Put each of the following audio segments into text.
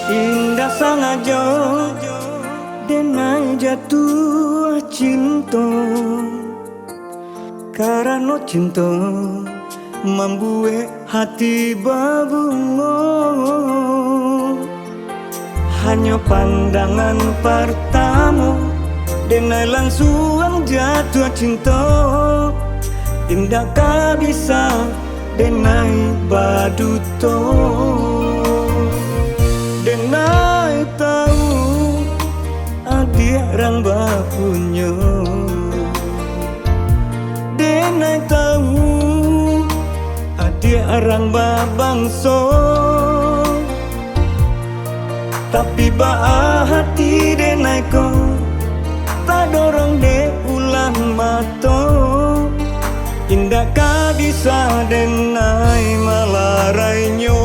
Indah sangaja denai jatuh cinta, karena cinta membuat hati berbunga. Hanya pandangan pertama denai langsung jatuh cinta. Indah tak bisa denai baduto. Denai tahu adik orang bapunya. Denai tahu adik orang babangso. Tapi ba hati denai ko tak dorong de ulang mato. Indah ka bisa denai malarainya.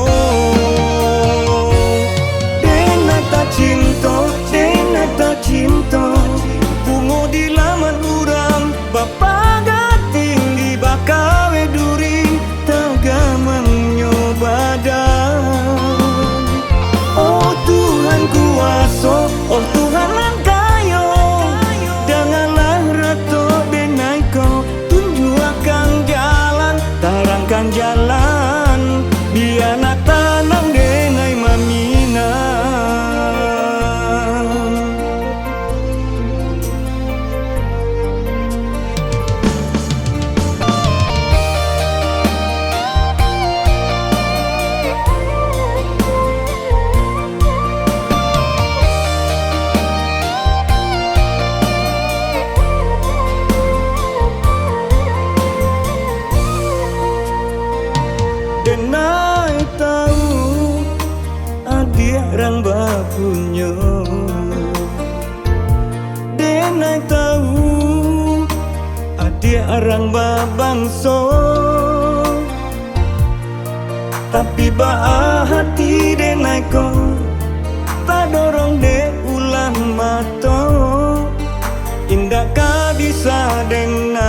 Denai tak cinta, denai tak cinta. Bungo di laman urang bapa tinggi bakawe duri tagamannya badan. Oh Tuhan kuasa, oh Tuhan angkayo. Janganlah rato denai kau, tunjukkan jalan, terangkan jalan. Biar nak tanang denai mamina. Denai tahu adik orang bapunya. Denai tahu adik orang babangso. Tapi ba hati denai ko tak dorong de ulang mato. Indah ka bisa denai